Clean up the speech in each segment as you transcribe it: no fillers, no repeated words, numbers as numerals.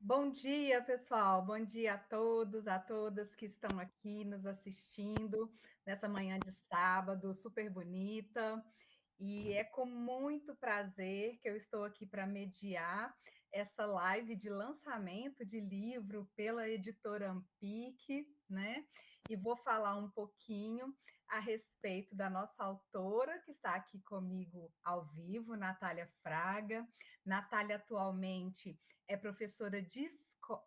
Bom dia, pessoal. Bom dia a todos, a todas que estão aqui nos assistindo nessa manhã de sábado, super bonita. E é com muito prazer que eu estou aqui para mediar essa live de lançamento de livro pela editora Amphic, né? E vou falar um pouquinho a respeito da nossa autora, que está aqui comigo ao vivo, Natália Fraga. Natália atualmente é professora de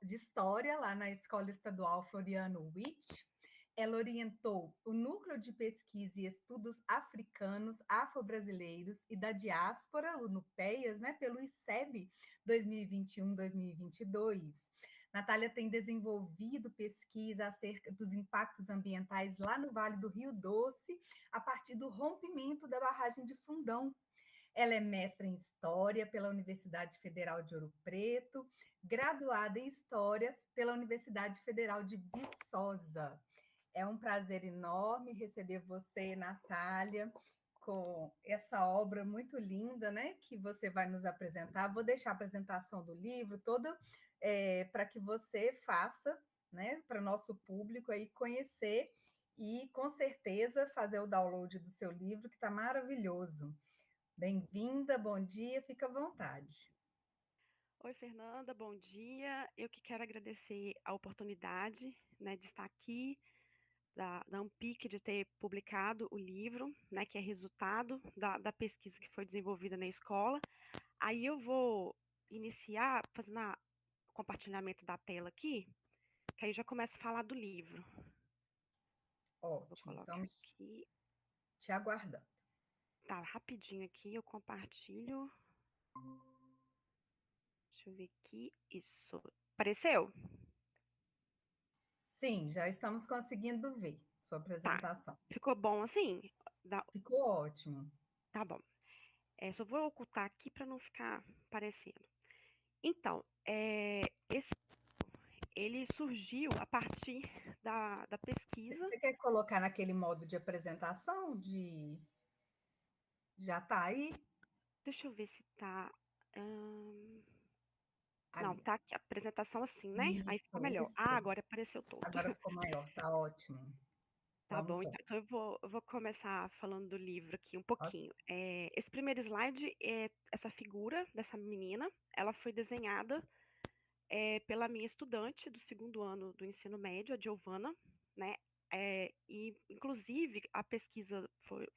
História lá na Escola Estadual Floriano Witt. Ela orientou o Núcleo de Pesquisa e Estudos Africanos, Afro-Brasileiros e da Diáspora, o NUPEAS, né, pelo ICEB 2021-2022. Natália tem desenvolvido pesquisa acerca dos impactos ambientais lá no Vale do Rio Doce, a partir do rompimento da barragem de Fundão. Ela é mestra em História pela Universidade Federal de Ouro Preto, graduada em História pela Universidade Federal de Viçosa. É um prazer enorme receber você, Natália, com essa obra muito linda, né, que você vai nos apresentar. Vou deixar a apresentação do livro toda para que você faça, né, para o nosso público aí conhecer e, com certeza, fazer o download do seu livro, que está maravilhoso. Bem-vinda, bom dia, fica à vontade. Oi, Fernanda, bom dia. Eu que quero agradecer a oportunidade, né, de estar aqui, da Amphic, de ter publicado o livro, né, que é resultado da pesquisa que foi desenvolvida na escola. Aí eu vou iniciar fazendo o compartilhamento da tela aqui, que aí eu já começo a falar do livro. Vou Ótimo, colocar estamos aqui. te aguardando. Tá, rapidinho aqui, eu compartilho. Deixa eu ver aqui. Isso. Apareceu? Sim, já estamos conseguindo ver sua Tá. apresentação. Ficou bom assim? Ficou ótimo. Tá bom. Só vou ocultar aqui para não ficar parecendo. Então, ele surgiu a partir da pesquisa. Você quer colocar naquele modo de apresentação? Já está aí? Deixa eu ver se tá. Não, Ali. tá aqui a apresentação assim, né? Aí fica Isso, melhor. Ah, isso. agora apareceu todo. Agora ficou maior, tá ótimo. Tá bom, Vamos lá. então eu vou começar falando do livro aqui um pouquinho. Esse primeiro slide é essa figura dessa menina. Ela foi desenhada pela minha estudante do segundo ano do ensino médio, a Giovana, né? E, inclusive, a pesquisa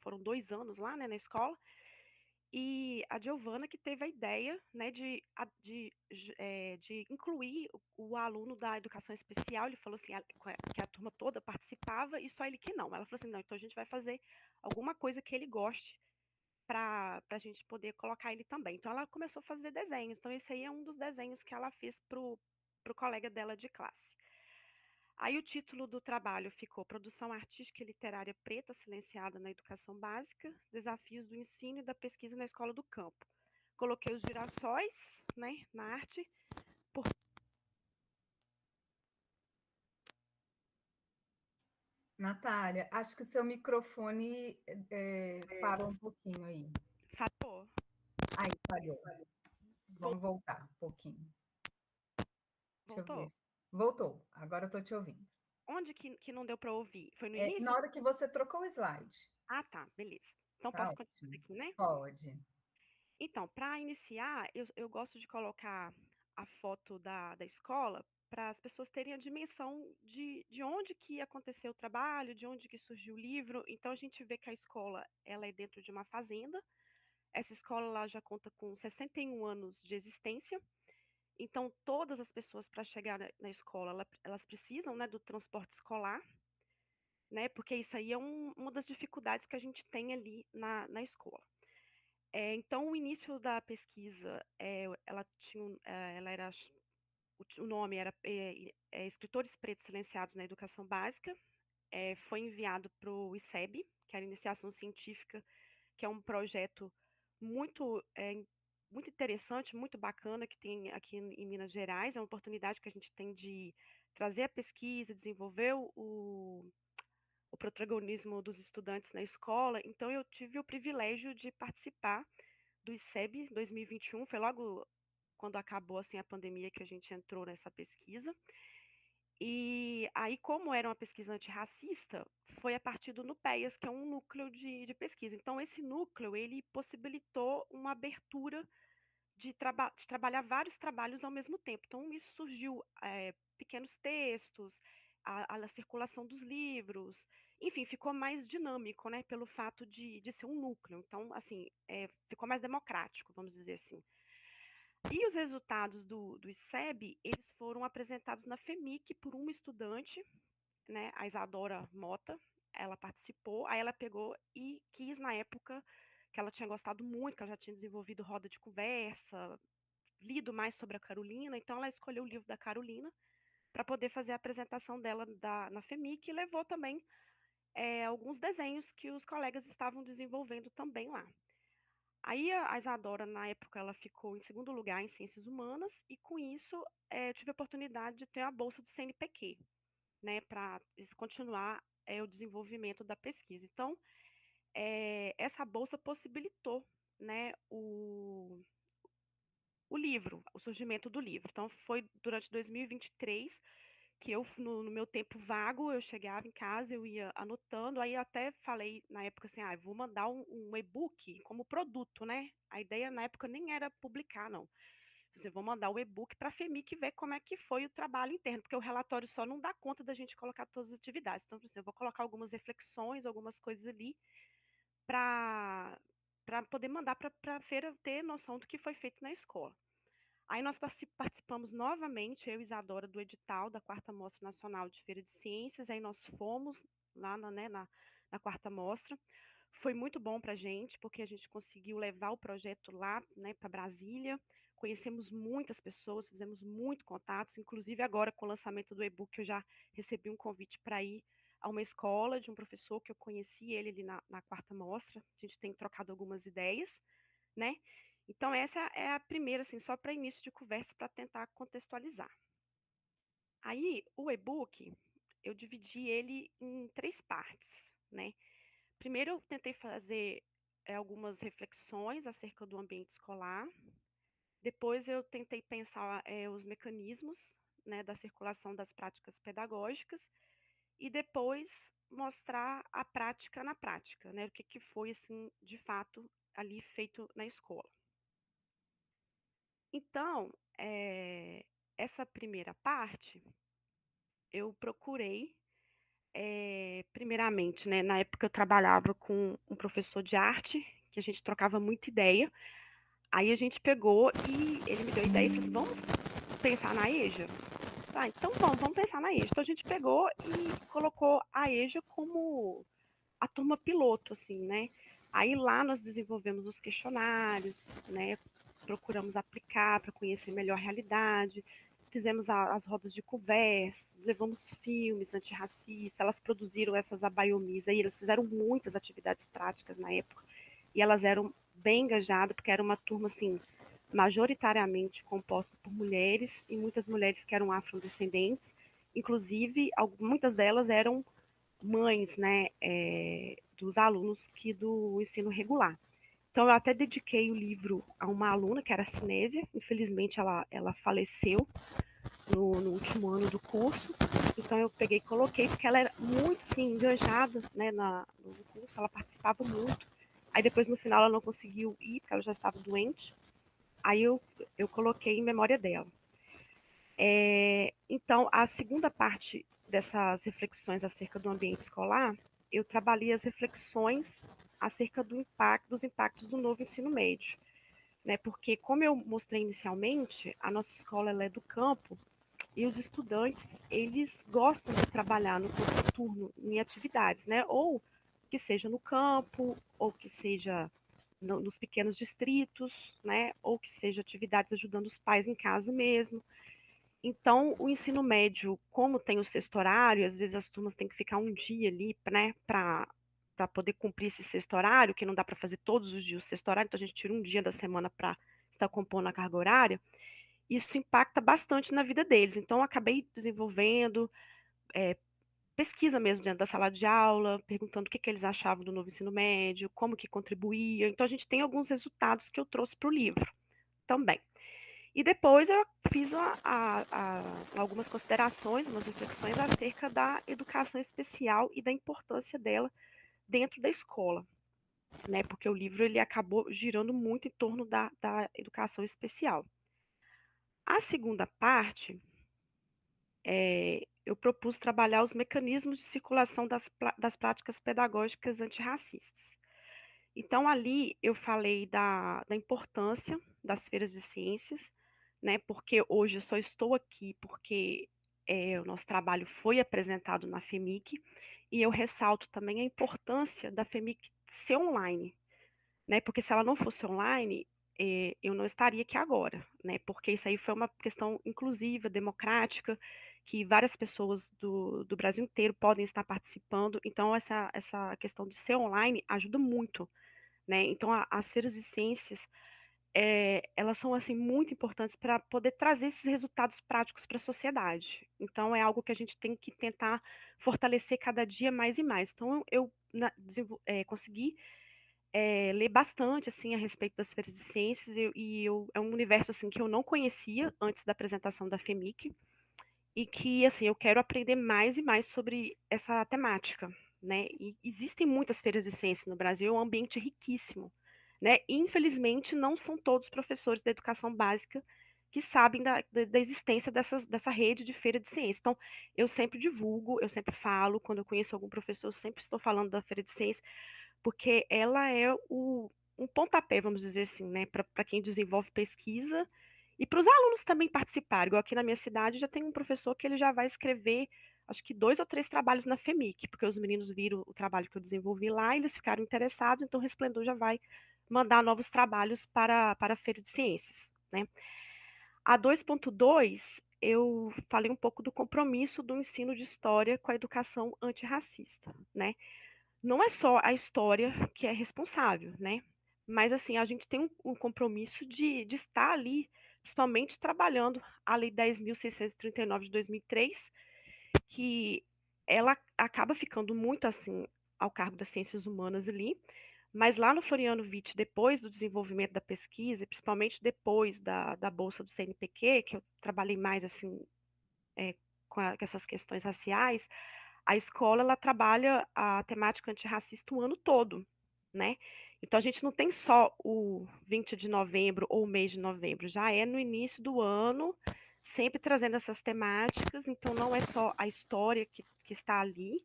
foram 2 anos lá, né, na escola, e a Giovana que teve a ideia, né, de incluir o aluno da educação especial. Ele falou assim, que a turma toda participava e só ele que não. Ela falou assim, não, então a gente vai fazer alguma coisa que ele goste para a gente poder colocar ele também. Então ela começou a fazer desenhos. Então esse aí é um dos desenhos que ela fez pro colega dela de classe. Aí o título do trabalho ficou Produção Artística e Literária Preta Silenciada na Educação Básica, Desafios do Ensino e da Pesquisa na Escola do Campo. Coloquei os girassóis, né, na arte. Natália, acho que o seu microfone parou um pouquinho aí. Falou? Aí, falhou. Vamos voltar um pouquinho. Deixa eu ver. Voltou? Voltou, agora eu estou te ouvindo. Onde que não deu para ouvir? Foi no Na início? hora que você trocou o slide. Ah, tá, beleza. Então Tá posso continuar ótimo. aqui, né? Pode. Então, para iniciar, eu gosto de colocar a foto da escola para as pessoas terem a dimensão de onde que aconteceu o trabalho, de onde que surgiu o livro. Então, a gente vê que a escola ela é dentro de uma fazenda. Essa escola lá já conta com 61 anos de existência. Então, todas as pessoas para chegar na escola, elas precisam, né, do transporte escolar, né, porque isso aí é uma das dificuldades que a gente tem ali na escola. Então, o início da pesquisa, ela tinha, ela era, o nome era Escritores Pretos Silenciados na Educação Básica. Foi enviado para o ICEB, que era Iniciação Científica, que é um projeto muito, muito interessante, muito bacana, que tem aqui em Minas Gerais. É uma oportunidade que a gente tem de trazer a pesquisa, desenvolver o protagonismo dos estudantes na escola. Então, eu tive o privilégio de participar do ICEB 2021, foi logo quando acabou, assim, a pandemia que a gente entrou nessa pesquisa. E aí, como era uma pesquisa antirracista, foi a partir do NUPEAS, que é um núcleo de pesquisa. Então, esse núcleo, ele possibilitou uma abertura de trabalhar vários trabalhos ao mesmo tempo. Então, isso surgiu, pequenos textos, a circulação dos livros, enfim, ficou mais dinâmico, né, pelo fato de ser um núcleo. Então, assim, ficou mais democrático, vamos dizer assim. E os resultados do ICEB, eles foram apresentados na FEMIC por uma estudante, né, a Isadora Mota, ela participou, aí ela pegou e quis, na época, que ela tinha gostado muito, que ela já tinha desenvolvido roda de conversa, lido mais sobre a Carolina, então ela escolheu o livro da Carolina para poder fazer a apresentação dela na FEMIC e levou também alguns desenhos que os colegas estavam desenvolvendo também lá. Aí a Isadora, na época, ela ficou em segundo lugar em Ciências Humanas e com isso tive a oportunidade de ter a bolsa do CNPq, né, para continuar o desenvolvimento da pesquisa. Então, essa bolsa possibilitou, né, o livro, o surgimento do livro. Então, foi durante 2023 que eu, no meu tempo vago, eu chegava em casa, eu ia anotando, aí eu até falei na época assim, vou mandar um e-book como produto, né? A ideia na época nem era publicar, não. Você vou mandar o e-book para a FEMIC ver como é que foi o trabalho interno, porque o relatório só não dá conta da gente colocar todas as atividades. Então, assim, eu vou colocar algumas reflexões, algumas coisas ali para poder mandar para a feira ter noção do que foi feito na escola. Aí nós participamos novamente, eu e Isadora, do edital da Quarta Mostra Nacional de Feira de Ciências, aí nós fomos lá na quarta mostra. Foi muito bom para a gente, porque a gente conseguiu levar o projeto lá, né, para Brasília, conhecemos muitas pessoas, fizemos muito contatos, inclusive agora com o lançamento do e-book eu já recebi um convite para ir a uma escola de um professor que eu conheci ele ali na quarta mostra, a gente tem trocado algumas ideias, né? Então, essa é a primeira, assim, só para início de conversa, para tentar contextualizar. Aí, o e-book, eu dividi ele em três partes, né? Primeiro, eu tentei fazer algumas reflexões acerca do ambiente escolar. Depois, eu tentei pensar os mecanismos, né, da circulação das práticas pedagógicas. E depois, mostrar a prática na prática, né? O que foi, assim, de fato, ali feito na escola. Então, essa primeira parte, eu procurei, primeiramente, né, na época eu trabalhava com um professor de arte, que a gente trocava muita ideia, aí a gente pegou e ele me deu a ideia e falou assim, vamos pensar na EJA? Então vamos pensar na EJA. Então a gente pegou e colocou a EJA como a turma piloto, assim, né? Aí lá nós desenvolvemos os questionários, né? Procuramos aplicar para conhecer melhor a realidade, fizemos as rodas de conversa, levamos filmes antirracistas, elas produziram essas abaiomis aí, elas fizeram muitas atividades práticas na época, e elas eram bem engajadas, porque era uma turma, assim, majoritariamente composta por mulheres, e muitas mulheres que eram afrodescendentes, inclusive, muitas delas eram mães, né, dos alunos do ensino regular. Então, eu até dediquei o livro a uma aluna, que era a Cinésia, infelizmente ela faleceu no último ano do curso, então eu peguei e coloquei, porque ela era muito, assim, enganjada, né, no curso, ela participava muito, aí depois no final ela não conseguiu ir, porque ela já estava doente, aí eu coloquei em memória dela. Então, a segunda parte dessas reflexões acerca do ambiente escolar, eu trabalhei as reflexões acerca dos impactos do novo ensino médio, né? Porque, como eu mostrei inicialmente, a nossa escola ela é do campo e os estudantes eles gostam de trabalhar no turno em atividades, né? Ou que seja no campo, ou que seja nos pequenos distritos, né? Ou que seja atividades ajudando os pais em casa mesmo. Então, o ensino médio, como tem o sexto horário, às vezes as turmas têm que ficar um dia ali, né, para poder cumprir esse sexto horário, que não dá para fazer todos os dias o sexto horário, então a gente tira um dia da semana para estar compondo a carga horária. Isso impacta bastante na vida deles. Então, eu acabei desenvolvendo pesquisa mesmo dentro da sala de aula, perguntando o que eles achavam do novo ensino médio, como que contribuía. Então, a gente tem alguns resultados que eu trouxe para o livro também. E depois eu fiz algumas considerações, umas reflexões acerca da educação especial e da importância dela dentro da escola, né? Porque o livro ele acabou girando muito em torno da educação especial. A segunda parte, eu propus trabalhar os mecanismos de circulação das práticas pedagógicas antirracistas. Então, ali eu falei da importância das feiras de ciências, né? Porque hoje eu só estou aqui porque o nosso trabalho foi apresentado na FEMIC, e eu ressalto também a importância da FEMIC ser online, né? Porque se ela não fosse online, eu não estaria aqui agora, né? Porque isso aí foi uma questão inclusiva, democrática, que várias pessoas do Brasil inteiro podem estar participando. Então, essa questão de ser online ajuda muito, né? Então, as feiras de ciências, elas são assim muito importantes para poder trazer esses resultados práticos para a sociedade. Então, é algo que a gente tem que tentar fortalecer cada dia mais e mais. Então, consegui ler bastante assim a respeito das feiras de ciências, é um universo assim que eu não conhecia antes da apresentação da FEMIC, e que assim eu quero aprender mais e mais sobre essa temática, né? E existem muitas feiras de ciências no Brasil, é um ambiente riquíssimo, né? E, infelizmente não são todos os professores da educação básica que sabem da existência dessa rede de feira de ciências. Então, eu sempre divulgo, eu sempre falo, quando eu conheço algum professor, eu sempre estou falando da feira de ciências, porque ela é um pontapé, vamos dizer assim, né, para quem desenvolve pesquisa e para os alunos também participarem. Igual aqui na minha cidade já tem um professor que ele já vai escrever, acho que 2 ou 3 trabalhos na FEMIC, porque os meninos viram o trabalho que eu desenvolvi lá, e eles ficaram interessados, então o Resplendor já vai mandar novos trabalhos para a Feira de Ciências, né. A 2.2, eu falei um pouco do compromisso do ensino de história com a educação antirracista, né. Não é só a história que é responsável, né, mas, assim, a gente tem um compromisso de estar ali, principalmente trabalhando a Lei 10.639 de 2003, que ela acaba ficando muito, assim, ao cargo das ciências humanas ali, mas lá no Floriano Witt, depois do desenvolvimento da pesquisa, principalmente depois da bolsa do CNPq, que eu trabalhei mais, assim, eh, com essas questões raciais, a escola ela trabalha a temática antirracista o ano todo, né. Então a gente não tem só o 20 de novembro ou o mês de novembro, já é no início do ano, sempre trazendo essas temáticas, então não é só a história que está ali,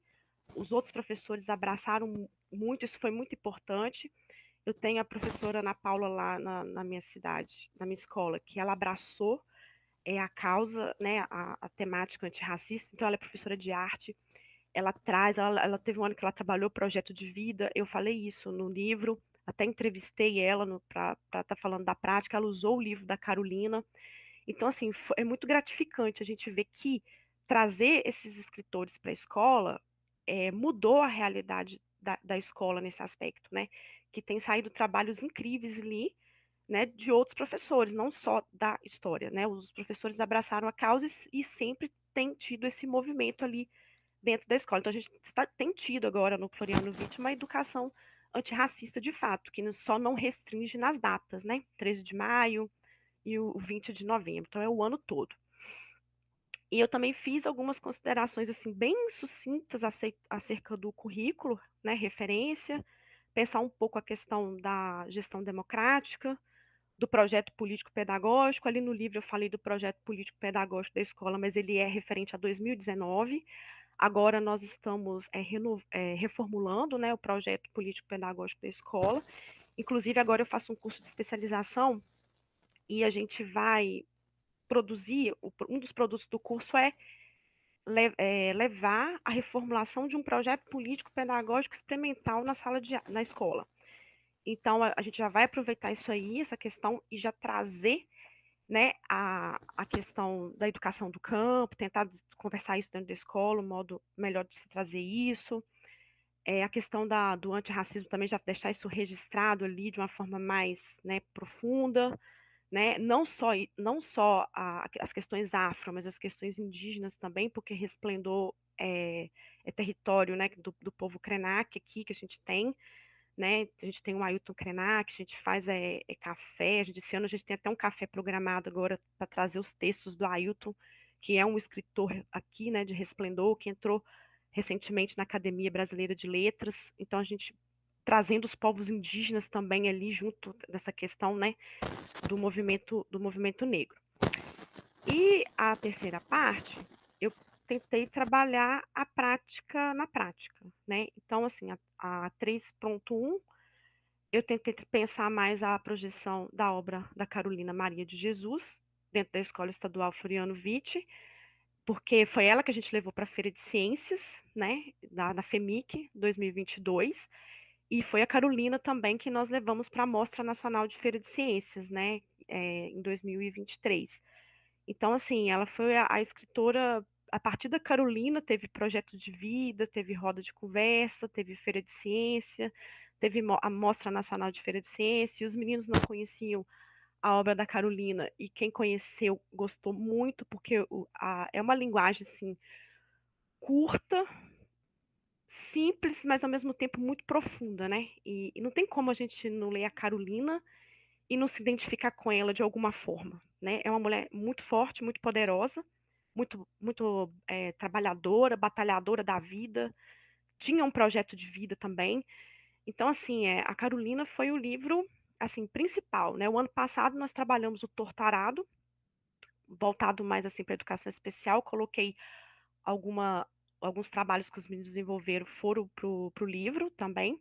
os outros professores abraçaram muito, isso foi muito importante. Eu tenho a professora Ana Paula lá na minha cidade, na minha escola, que ela abraçou, a causa, né, a temática antirracista, então ela é professora de arte, ela teve um ano que ela trabalhou projeto de vida, eu falei isso no livro, até entrevistei ela para estar falando da prática, ela usou o livro da Carolina. Então, assim, é muito gratificante a gente ver que trazer esses escritores para a escola, mudou a realidade da escola nesse aspecto, né, que tem saído trabalhos incríveis ali, né, de outros professores, não só da história, né, os professores abraçaram a causa e sempre tem tido esse movimento ali dentro da escola. Então a gente tem tido agora no Floriano Witt uma educação antirracista de fato, que só não restringe nas datas, né? 13 de maio e o 20 de novembro. Então é o ano todo. E eu também fiz algumas considerações assim bem sucintas acerca do currículo, né, referência, pensar um pouco a questão da gestão democrática, do projeto político-pedagógico. Ali no livro eu falei do projeto político-pedagógico da escola, mas ele é referente a 2019. Agora nós estamos reformulando, né, o projeto político-pedagógico da escola. Inclusive, agora eu faço um curso de especialização e a gente vai produzir, um dos produtos do curso é levar a reformulação de um projeto político-pedagógico experimental na escola. Então, a gente já vai aproveitar isso aí, essa questão, e já trazer, né, a questão da educação do campo, tentar conversar isso dentro da escola, um modo melhor de se trazer isso. A questão do antirracismo também, já deixar isso registrado ali de uma forma mais, né, profunda, né, não só as questões afro, mas as questões indígenas também, porque Resplendor é território, né, do povo Krenak aqui que a gente tem, né? A gente tem o Ailton Krenak, a gente faz café, esse ano a gente tem até um café programado agora para trazer os textos do Ailton, que é um escritor aqui, né, de Resplendor, que entrou recentemente na Academia Brasileira de Letras. Então a gente trazendo os povos indígenas também ali junto dessa questão, né, do movimento negro. E a terceira parte, eu tentei trabalhar a prática na prática, né? Então, assim, a 3.1, eu tentei pensar mais a projeção da obra da Carolina Maria de Jesus, dentro da Escola Estadual Floriano Witt, porque foi ela que a gente levou para a Feira de Ciências, né, da FEMIC 2022, e foi a Carolina também que nós levamos para a Mostra Nacional de Feira de Ciências, né, em 2023. Então, assim, ela foi a escritora. A partir da Carolina, teve projeto de vida, teve roda de conversa, teve feira de ciência, teve a Mostra Nacional de Feira de Ciência, e os meninos não conheciam a obra da Carolina, e quem conheceu gostou muito, porque é uma linguagem, assim, curta, simples, mas ao mesmo tempo muito profunda, né? E não tem como a gente não ler a Carolina e não se identificar com ela de alguma forma, né? É uma mulher muito forte, muito poderosa, muito trabalhadora, batalhadora da vida, tinha um projeto de vida também. Então, assim, a Carolina foi o livro assim principal, né? O ano passado nós trabalhamos o Tortarado, voltado mais assim para educação especial. Coloquei alguma, alguns trabalhos que os meninos desenvolveram foram pro livro também.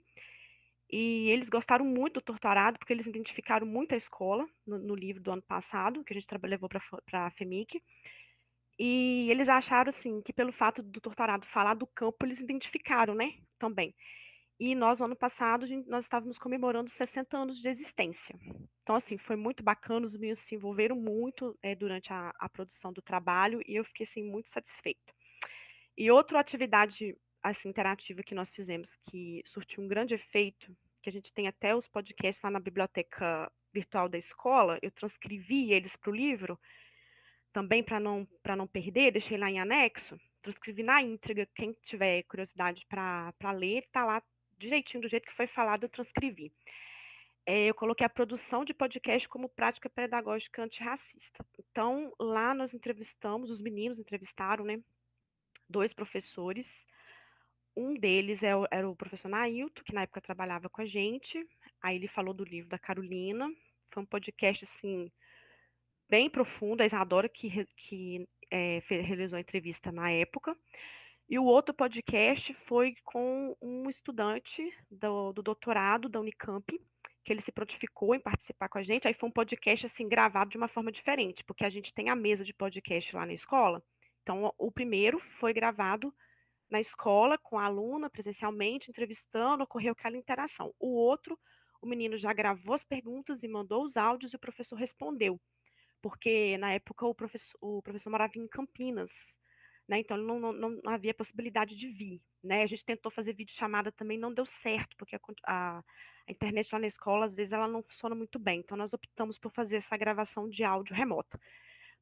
E eles gostaram muito do Torturado, porque eles identificaram muito a escola no livro do ano passado, que a gente levou para a FEMIC. E eles acharam, assim, que pelo fato do Torturado falar do campo, eles identificaram, né, também. E nós, no ano passado, nós estávamos comemorando 60 anos de existência. Então, assim, foi muito bacana, os meninos se envolveram muito durante a produção do trabalho, e eu fiquei, assim, muito satisfeita. E outra atividade assim, interativa que nós fizemos, que surtiu um grande efeito, que a gente tem até os podcasts lá na biblioteca virtual da escola, eu transcrevi eles para o livro, também para não perder, deixei lá em anexo, transcrevi na íntegra, quem tiver curiosidade para ler, está lá direitinho do jeito que foi falado, eu transcrevi. Eu coloquei a produção de podcast como prática pedagógica antirracista. Então, lá nós entrevistamos, os meninos entrevistaram, né, dois professores. Um deles era o professor Nailton, que na época trabalhava com a gente. Aí ele falou do livro da Carolina. Foi um podcast, assim, bem profundo. A Isadora que realizou a entrevista na época. E o outro podcast foi com um estudante do doutorado da Unicamp, que ele se prontificou em participar com a gente. Aí foi um podcast, assim, gravado de uma forma diferente, porque a gente tem a mesa de podcast lá na escola. Então, o primeiro foi gravado na escola com a aluna presencialmente, entrevistando, ocorreu aquela interação. O outro, o menino já gravou as perguntas e mandou os áudios e o professor respondeu, porque na época o professor morava em Campinas, né? Então não havia possibilidade de vir, né? A gente tentou fazer videochamada também, não deu certo, porque a internet lá na escola, às vezes, ela não funciona muito bem. Então nós optamos por fazer essa gravação de áudio remota.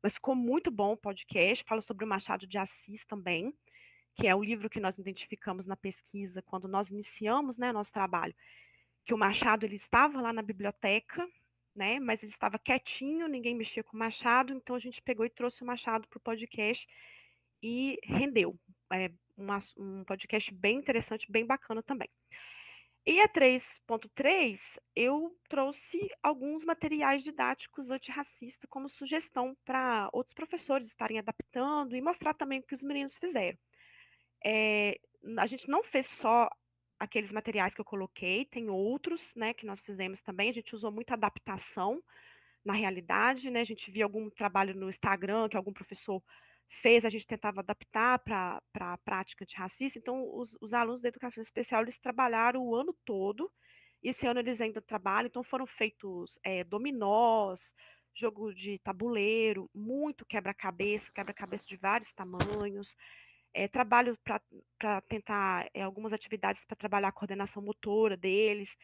Mas ficou muito bom o podcast, fala sobre o Machado de Assis também, que é o livro que nós identificamos na pesquisa quando nós iniciamos, né, nosso trabalho, que o Machado ele estava lá na biblioteca, né, mas ele estava quietinho, ninguém mexia com o Machado, então a gente pegou e trouxe o Machado para o podcast e rendeu. Um podcast bem interessante, bem bacana também. E a 3.3, eu trouxe alguns materiais didáticos antirracistas como sugestão para outros professores estarem adaptando e mostrar também o que os meninos fizeram. É, a gente não fez só aqueles materiais que eu coloquei, tem outros, né, que nós fizemos também. A gente usou muita adaptação na realidade, né? A gente via algum trabalho no Instagram que algum professor fez, a gente tentava adaptar para a prática de racismo. Então, os alunos da educação especial, eles trabalharam o ano todo. Esse ano eles ainda trabalham, então foram feitos dominós, jogo de tabuleiro, muito quebra-cabeça de vários tamanhos, trabalho para tentar algumas atividades para trabalhar a coordenação motora deles.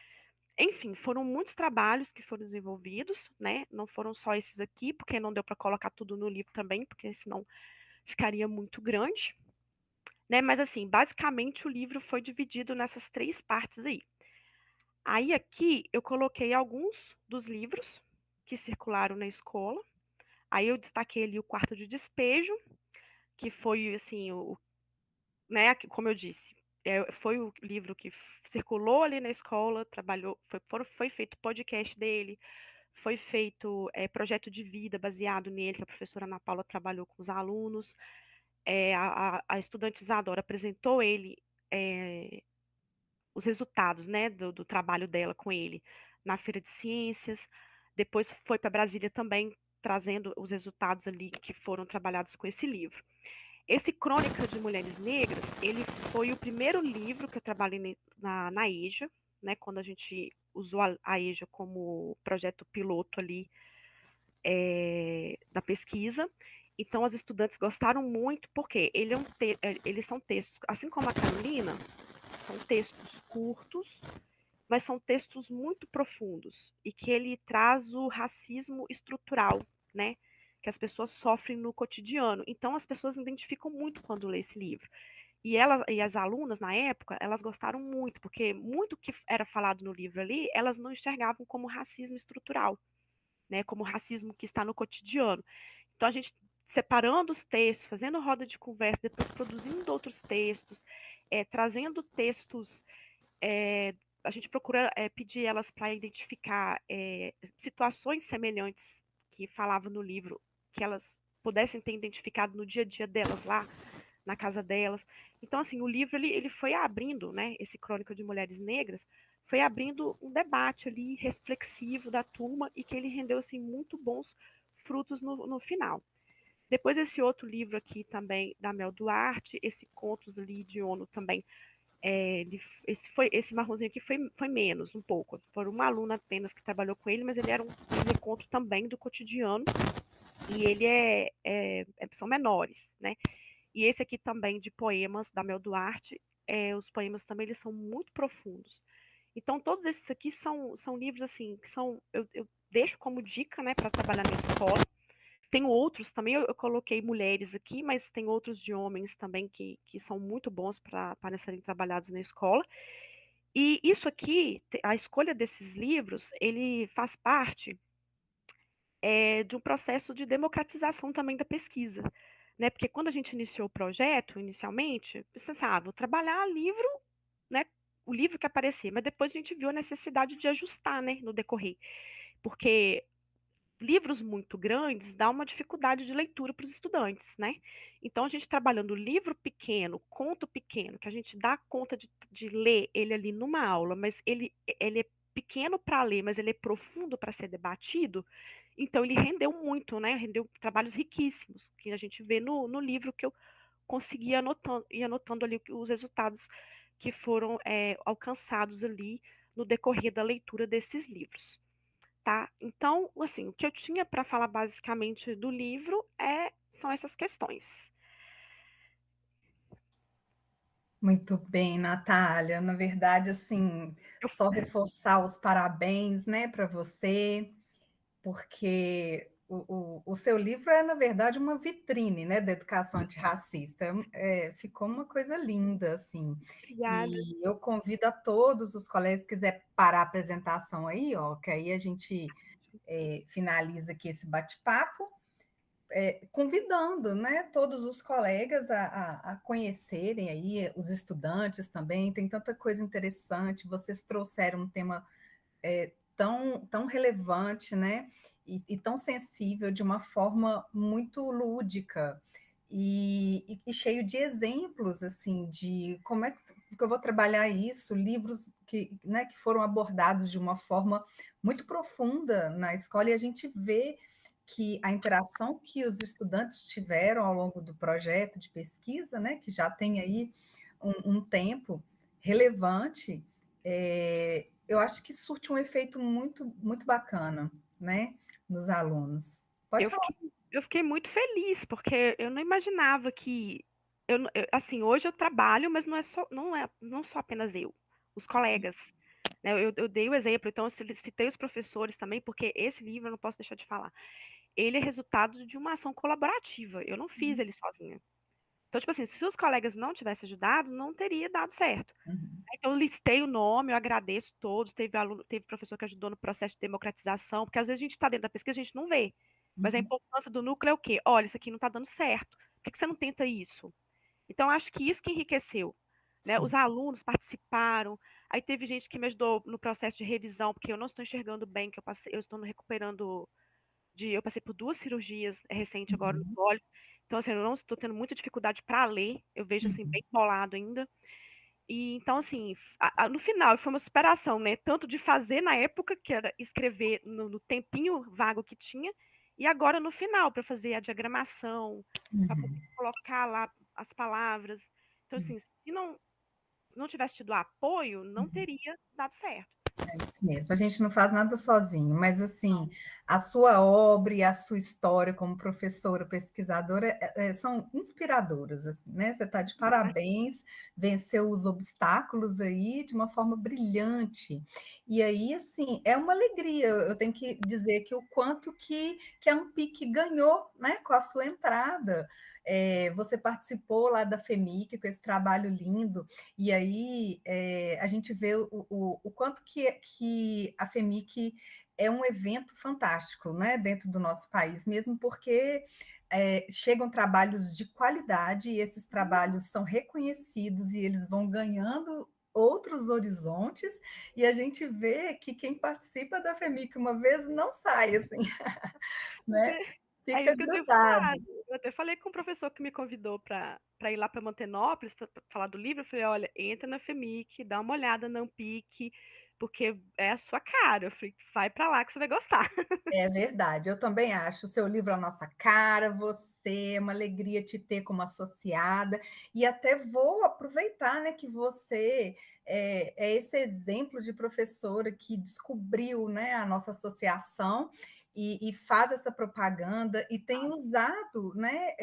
Enfim, foram muitos trabalhos que foram desenvolvidos, né? Não foram só esses aqui, porque não deu para colocar tudo no livro também, porque senão ficaria muito grande, né? Mas assim, basicamente o livro foi dividido nessas três partes aí. Aí aqui eu coloquei alguns dos livros que circularam na escola. Aí eu destaquei ali o Quarto de Despejo, que foi assim, né, como eu disse, foi o livro que circulou ali na escola, foi feito podcast dele, foi feito projeto de vida baseado nele, que a professora Ana Paula trabalhou com os alunos. A estudante Isadora apresentou ele, é, os resultados, né, do trabalho dela com ele na Feira de Ciências. Depois foi para Brasília também, trazendo os resultados ali que foram trabalhados com esse livro. Esse Crônica de Mulheres Negras, ele foi o primeiro livro que eu trabalhei na EJA, né, quando a gente usou a EJA como projeto piloto ali da pesquisa. Então, as estudantes gostaram muito, porque eles são textos, assim como a Carolina, são textos curtos, mas são textos muito profundos e que ele traz o racismo estrutural, né? Que as pessoas sofrem no cotidiano. Então, as pessoas identificam muito quando lê esse livro. E as alunas, na época, elas gostaram muito, porque muito que era falado no livro ali, elas não enxergavam como racismo estrutural, né? Como racismo que está no cotidiano. Então, a gente separando os textos, fazendo roda de conversa, depois produzindo outros textos, trazendo textos, é, a gente procura pedir elas para identificar situações semelhantes que falava no livro, que elas pudessem ter identificado no dia a dia delas lá na casa delas. Então, assim, o livro ele foi abrindo, né, esse Crônica de Mulheres Negras, foi abrindo um debate ali reflexivo da turma e que ele rendeu assim muito bons frutos no final. Depois esse outro livro aqui também da Mel Duarte, esse Contos ali de Ono também, esse marronzinho aqui foi menos um pouco. Foi uma aluna apenas que trabalhou com ele, mas ele era um reconto também do cotidiano e ele são menores, né? E esse aqui também de poemas da Mel Duarte, os poemas também eles são muito profundos. Então todos esses aqui são livros assim que eu deixo como dica, né, para trabalhar na escola. Tem outros também, eu coloquei mulheres aqui, mas tem outros de homens também que são muito bons para serem trabalhados na escola. E isso aqui, a escolha desses livros, ele faz parte de um processo de democratização também da pesquisa, né? Porque quando a gente iniciou o projeto, inicialmente, você sabe, vou trabalhar livro, né? O livro que aparecer, mas depois a gente viu a necessidade de ajustar, né, no decorrer, porque livros muito grandes dá uma dificuldade de leitura para os estudantes, né? Então, a gente trabalhando livro pequeno, conto pequeno, que a gente dá conta de ler ele ali numa aula, mas ele é pequeno para ler, mas ele é profundo para ser debatido, então ele rendeu muito, né? Rendeu trabalhos riquíssimos, que a gente vê no livro que eu consegui anotando ali os resultados que foram alcançados ali no decorrer da leitura desses livros. Tá? Então, assim, o que eu tinha para falar basicamente do livro são essas questões. Muito bem, Natália. Na verdade, assim, Eu, só reforçar os parabéns, né, para você, porque o seu livro é, na verdade, uma vitrine, né, da educação antirracista. Ficou uma coisa linda, assim. obrigada. E eu convido a todos os colegas que quiser parar a apresentação aí, ó, que aí a gente finaliza aqui esse bate-papo, convidando, né, todos os colegas a conhecerem aí, os estudantes também, tem tanta coisa interessante, vocês trouxeram um tema tão relevante, né, e tão sensível de uma forma muito lúdica e cheio de exemplos, assim, de como é que eu vou trabalhar isso, livros né, que foram abordados de uma forma muito profunda na escola, e a gente vê que a interação que os estudantes tiveram ao longo do projeto de pesquisa, né, que já tem aí um tempo relevante, eu acho que surte um efeito muito bacana, né, nos alunos. Pode Eu falar. fiquei, eu fiquei muito feliz, porque eu não imaginava que. Assim, hoje eu trabalho, mas não só apenas eu, os colegas. Né? Eu dei o exemplo, então eu citei os professores também, porque esse livro eu não posso deixar de falar. Ele é resultado de uma ação colaborativa. Eu não fiz ele sozinha. Então, tipo assim, se os colegas não tivessem ajudado, não teria dado certo. Uhum, Então eu listei o nome, eu agradeço todos, teve professor que ajudou no processo de democratização, porque às vezes a gente está dentro da pesquisa, a gente não vê. Mas a uhum. importância do núcleo é o quê? Olha, isso aqui não está dando certo. Por que que você não tenta isso? Então, acho que isso que enriqueceu, né? Os Sim. alunos participaram, aí teve gente que me ajudou no processo de revisão, porque eu não estou enxergando bem, que eu estou me recuperando eu passei por 2 cirurgias recente agora nos Uhum, olhos, então assim, eu não estou tendo muita dificuldade para ler, eu vejo assim uhum. bem bolado ainda. E então assim, no final foi uma superação, né, tanto de fazer na época, que era escrever no tempinho vago que tinha, e agora no final para fazer a diagramação, para poder Uhum. colocar lá as palavras. Então assim, se não tivesse tido apoio, não Uhum. teria dado certo. É isso mesmo, a gente não faz nada sozinho, mas Não, assim, a sua obra e a sua história como professora, pesquisadora, são inspiradoras, assim, né? Você está de demais. parabéns, venceu os obstáculos aí de uma forma brilhante. E aí, assim, é uma alegria, eu tenho que dizer que o quanto que a Amphic ganhou, né, com a sua entrada. Você participou lá da FEMIC com esse trabalho lindo, e aí a gente vê o quanto que a FEMIC é um evento fantástico, né, dentro do nosso país, mesmo porque chegam trabalhos de qualidade e esses trabalhos são reconhecidos e eles vão ganhando outros horizontes, e a gente vê que quem participa da FEMIC uma vez não sai, assim, né? É Fica isso que eu tenho falado. grudado. Eu até falei com o professor que me convidou para ir lá para Mantenópolis para falar do livro. Eu falei: olha, entra na FEMIC, dá uma olhada na Amphic, porque é a sua cara. Eu falei: vai para lá que você vai gostar. É verdade, eu também acho. O seu livro é a nossa cara, você, é uma alegria te ter como associada. E até vou aproveitar, né, que você é esse exemplo de professora que descobriu, né, a nossa associação e faz essa propaganda e tem usado, né,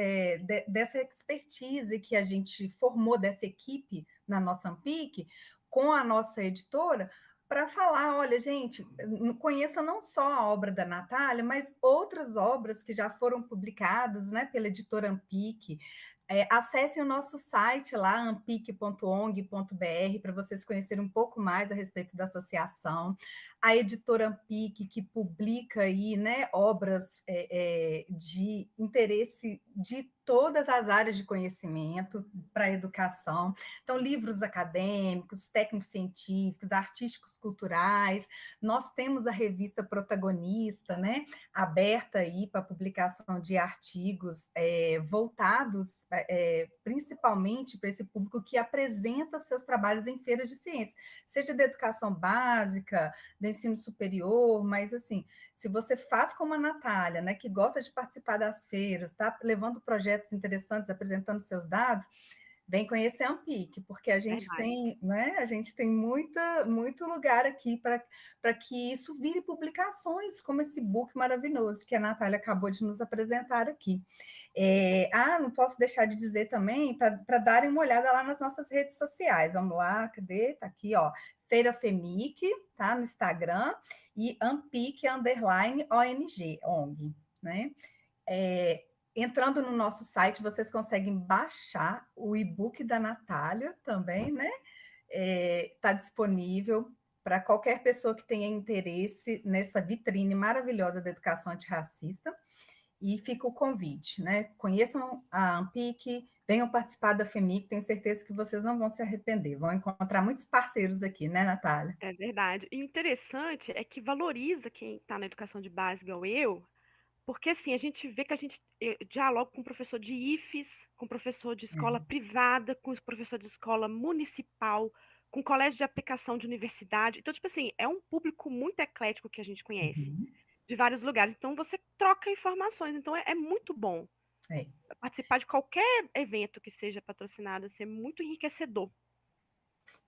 dessa expertise que a gente formou dessa equipe na nossa Amphic com a nossa editora para falar, olha, gente, conheça não só a obra da Natália, mas outras obras que já foram publicadas, né, pela editora Amphic. Acessem o nosso site lá, ampic.ong.br, para vocês conhecerem um pouco mais a respeito da associação. A editora Amphic, que publica aí, né, obras de interesse de todas as áreas de conhecimento para a educação. Então, livros acadêmicos, técnicos científicos, artísticos culturais. Nós temos a revista Protagonista, né, aberta aí para publicação de artigos voltados principalmente para esse público que apresenta seus trabalhos em feiras de ciência, seja da educação básica, do ensino superior, mas assim, se você faz como a Natália, né, que gosta de participar das feiras, está levando projetos interessantes, apresentando seus dados, vem conhecer a Amphic, porque a gente Verdade. tem, né, a gente tem muito lugar aqui para que isso vire publicações, como esse book maravilhoso que a Natália acabou de nos apresentar aqui. Não posso deixar de dizer também, para darem uma olhada lá nas nossas redes sociais. Vamos lá, cadê? Está aqui, ó. Feira Femic, tá? No Instagram, e Amphic ONG, né? É, entrando no nosso site, vocês conseguem baixar o e-book da Natália também, né? Está disponível para qualquer pessoa que tenha interesse nessa vitrine maravilhosa da educação antirracista. E fica o convite, né? Conheçam a Amphic, venham participar da FEMIC, tenho certeza que vocês não vão se arrepender. Vão encontrar muitos parceiros aqui, né, Natália? É verdade. E o interessante é que valoriza quem está na educação de base, igual eu, porque assim, a gente vê que eu dialogo com professor de IFES, com professor de escola privada, com professor de escola municipal, com colégio de aplicação de universidade. Então, tipo assim, é um público muito eclético que a gente conhece, Uhum. de vários lugares. Então, você troca informações. Então, é muito bom É. participar de qualquer evento que seja patrocinado, assim, é muito enriquecedor.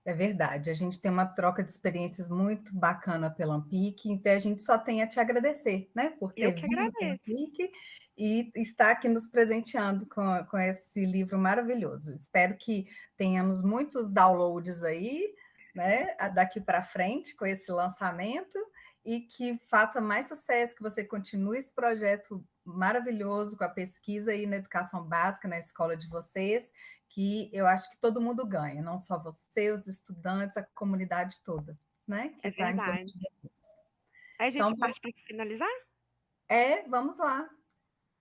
É verdade, a gente tem uma troca de experiências muito bacana pela Amphic, então a gente só tem a te agradecer, né, por Eu ter que vindo para a agradeço. Amphic e estar aqui nos presenteando com esse livro maravilhoso. Espero que tenhamos muitos downloads aí, né, daqui para frente com esse lançamento e que faça mais sucesso, que você continue esse projeto maravilhoso com a pesquisa aí na educação básica, na escola de vocês, que eu acho que todo mundo ganha, não só você, os estudantes, a comunidade toda, né, que É está em torno verdade. de vocês. Aí a Então gente parte para finalizar? vamos lá.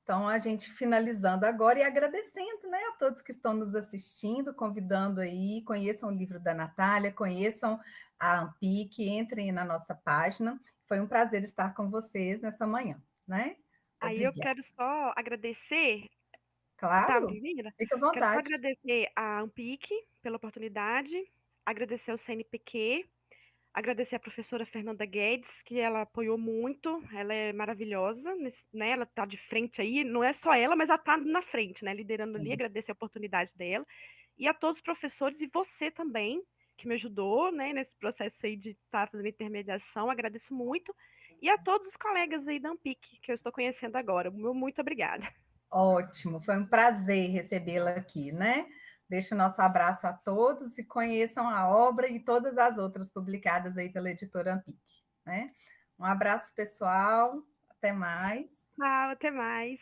Então, a gente finalizando agora e agradecendo, né, a todos que estão nos assistindo, convidando aí, conheçam o livro da Natália, conheçam a Amphic, entrem na nossa página. Foi um prazer estar com vocês nessa manhã, né? Aí eu Obrigada. quero só agradecer. Tá me Claro, ouvindo? fica à Quero só vontade. agradecer a Amphic pela oportunidade, agradecer ao CNPq, agradecer a professora Fernanda Guedes, que ela apoiou muito, ela é maravilhosa, né? Ela tá de frente aí, não é só ela, mas ela tá na frente, né? Liderando ali, agradecer a oportunidade dela. E a todos os professores e você também, que me ajudou, né, nesse processo aí de estar fazendo intermediação, agradeço muito. E a todos os colegas aí da Amphic, que eu estou conhecendo agora. Meu muito obrigada. Ótimo, foi um prazer recebê-la aqui, né? Deixo o nosso abraço a todos e conheçam a obra e todas as outras publicadas aí pela editora Amphic, né? Um abraço, pessoal, até mais. Tchau, até mais.